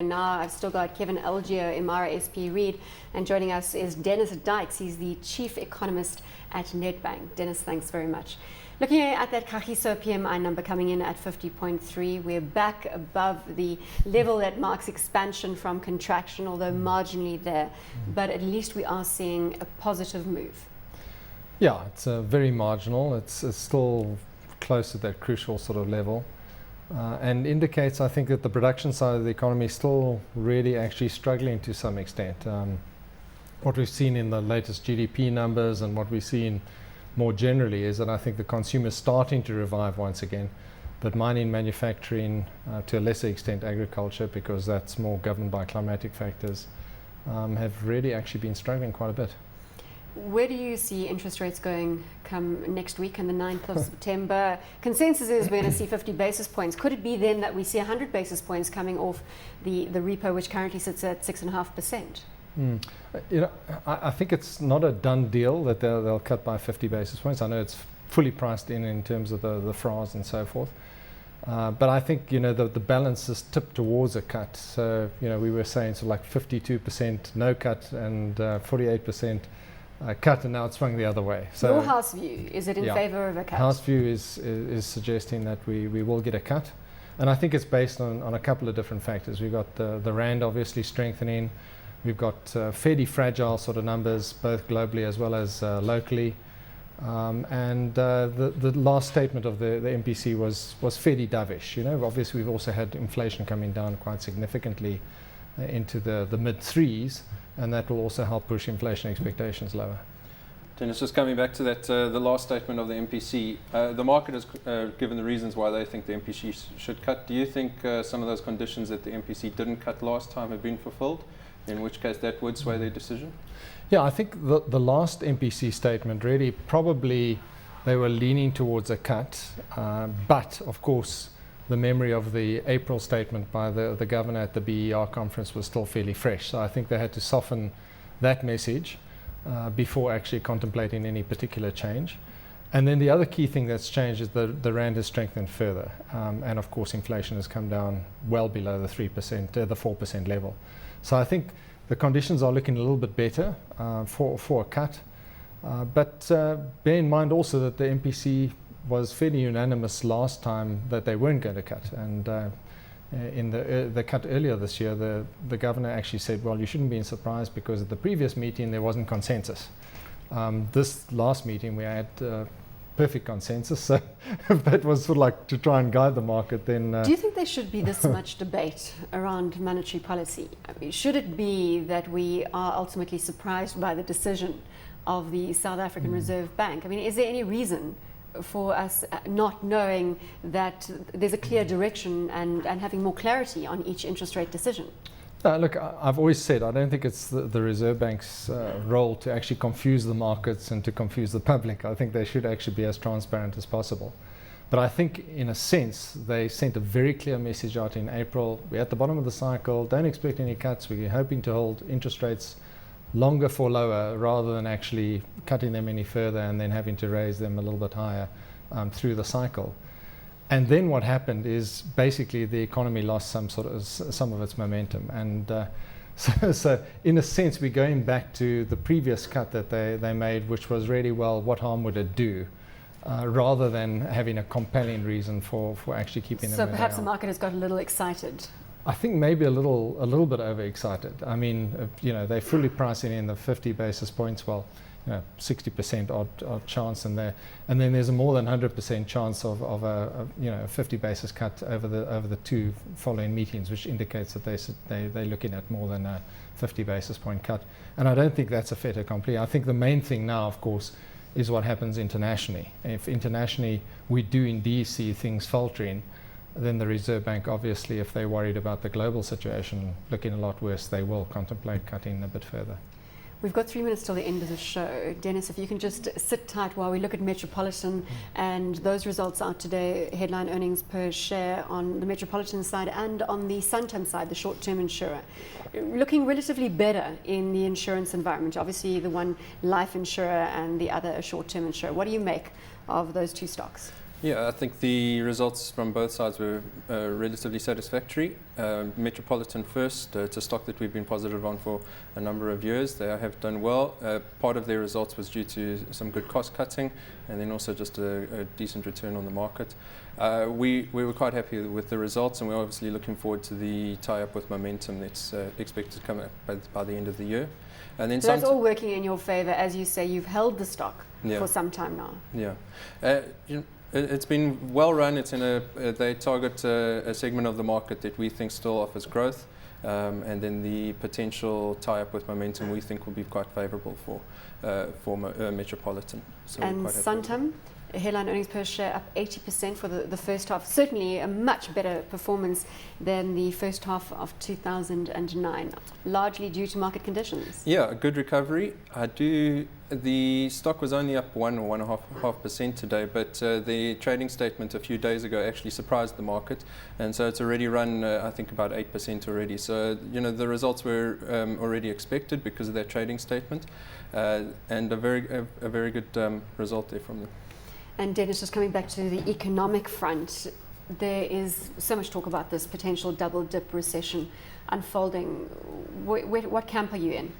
And now I've still got Kevin Elgio, Imara SP Reid, and joining us is Dennis Dykes. He's the Chief Economist at Nedbank. Dennis, thanks very much. Looking at that Kagiso PMI number coming in at 50.3, we're back above the level that marks expansion from contraction, although marginally there. But at least we are seeing a positive move. Yeah, it's very marginal. It's still close to that crucial sort of level. And indicates, I think, that the production side of the economy is still really actually struggling to some extent. What we've seen in the latest GDP numbers and what we've seen more generally is that I think the consumer is starting to revive once again, but mining, manufacturing, to a lesser extent agriculture, because that's more governed by climatic factors, have really actually been struggling quite a bit. Where do you see interest rates going come next week on the 9th of September? Consensus is we're going to see 50 basis points. Could it be then that we see 100 basis points coming off the repo, which currently sits at 6.5%? You know, I think it's not a done deal that they'll cut by 50 basis points. I know it's fully priced in terms of the FRAs and so forth. But I think, you know, the balance is tipped towards a cut. So, you know, we were saying so like 52% no cut and 48% cut, and now it's swung the other way. So your house view, is it in favour of a cut? House view is suggesting that we will get a cut. And I think it's based on a couple of different factors. We've got the rand obviously strengthening. We've got fairly fragile sort of numbers, both globally as well as locally. And the last statement of the MPC was fairly dovish. You know, obviously we've also had inflation coming down quite significantly into the mid-threes, and that will also help push inflation expectations lower. Dennis, just coming back to that, the last statement of the MPC, the market has given the reasons why they think the MPC should cut. Do you think some of those conditions that the MPC didn't cut last time have been fulfilled? In which case that would sway their decision? Yeah, I think the last MPC statement really probably they were leaning towards a cut, but of course the memory of the April statement by the governor at the BER conference was still fairly fresh. So I think they had to soften that message before actually contemplating any particular change. And then the other key thing that's changed is the rand has strengthened further, and of course inflation has come down well below the 3%, the 4% level. So I think the conditions are looking a little bit better for a cut. But bear in mind also that the MPC was fairly unanimous last time that they weren't going to cut. And in the cut earlier this year, the governor actually said, well, you shouldn't be surprised because at the previous meeting there wasn't consensus. This last meeting we had perfect consensus, so if that was sort of like to try and guide the market, then... Do you think there should be this much debate around monetary policy? I mean, should it be that we are ultimately surprised by the decision of the South African Reserve Bank? I mean, is there any reason for us not knowing that there's a clear direction and having more clarity on each interest rate decision? Look, I've always said I don't think it's the Reserve Bank's role to actually confuse the markets and to confuse the public. I think they should actually be as transparent as possible. But I think in a sense they sent a very clear message out in April. We're at the bottom of the cycle, don't expect any cuts. We're hoping to hold interest rates longer for lower rather than actually cutting them any further and then having to raise them a little bit higher through the cycle. And then what happened is basically the economy lost some of its momentum, and so in a sense we're going back to the previous cut that they made, which was really, well, what harm would it do, rather than having a compelling reason for actually keeping them. So perhaps the market has got a little excited. I think maybe a little bit overexcited. I mean, you know, they're fully pricing in the 50 basis points. Well, you know, 60% odd chance in there, and then there's a more than 100% chance of a 50 basis cut over the two following meetings, which indicates that they're looking at more than a 50 basis point cut. And I don't think that's a fait accompli. I think the main thing now, of course, is what happens internationally. If internationally we do indeed see things faltering, then the Reserve Bank, obviously, if they're worried about the global situation looking a lot worse, they will contemplate cutting a bit further. We've got 3 minutes till the end of the show. Dennis, if you can just sit tight while we look at Metropolitan and those results out today, headline earnings per share on the Metropolitan side and on the Santam side, the short-term insurer. Looking relatively better in the insurance environment. Obviously, the one life insurer and the other a short-term insurer. What do you make of those two stocks? Yeah, I think the results from both sides were relatively satisfactory. Metropolitan first, it's a stock that we've been positive on for a number of years. They have done well. Part of their results was due to some good cost cutting and then also just a decent return on the market. We were quite happy with the results, and we're obviously looking forward to the tie-up with Momentum that's expected to come up by the end of the year. And then So that's all working in your favour. As you say, you've held the stock Yeah. for some time now. Yeah. It's been well run. It's in they target a segment of the market that we think still offers growth, and then the potential tie-up with Momentum we think will be quite favourable for Metropolitan. So we're And quite happy with it. Santam, headline earnings per share up 80% for the first half. Certainly a much better performance than the first half of 2009, largely due to market conditions. Yeah, a good recovery. The stock was only up 1 or 1.5% today, but the trading statement a few days ago actually surprised the market, and so it's already run, I think, about 8% already. So the results were already expected because of their trading statement, and a very good result there from them. And Dennis, just coming back to the economic front, there is so much talk about this potential double-dip recession unfolding. What camp are you in?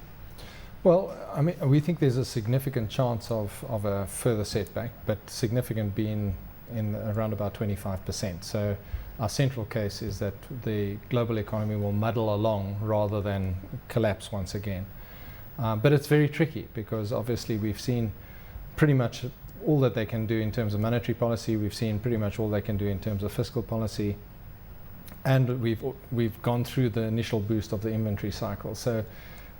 Well, I mean, we think there's a significant chance of a further setback, but significant being in around about 25%. So our central case is that the global economy will muddle along rather than collapse once again. But it's very tricky because obviously we've seen pretty much all that they can do in terms of monetary policy. We've seen pretty much all they can do in terms of fiscal policy, and we've gone through the initial boost of the inventory cycle. So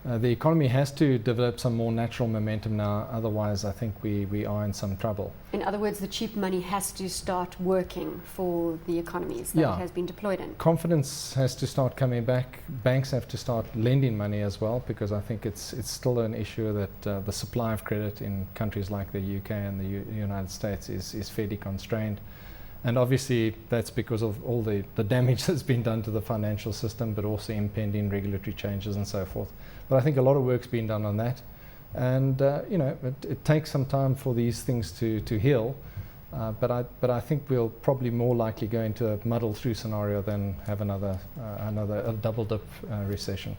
the economy has to develop some more natural momentum now, otherwise I think we are in some trouble. In other words, the cheap money has to start working for the economies that it has been deployed in. Confidence has to start coming back. Banks have to start lending money as well, because I think it's still an issue that the supply of credit in countries like the UK and the United States is fairly constrained. And obviously that's because of all the damage that's been done to the financial system, but also impending regulatory changes and so forth. But I think a lot of work's been done on that. And it takes some time for these things to heal. But I think we'll probably more likely go into a muddle through scenario than have another double dip recession.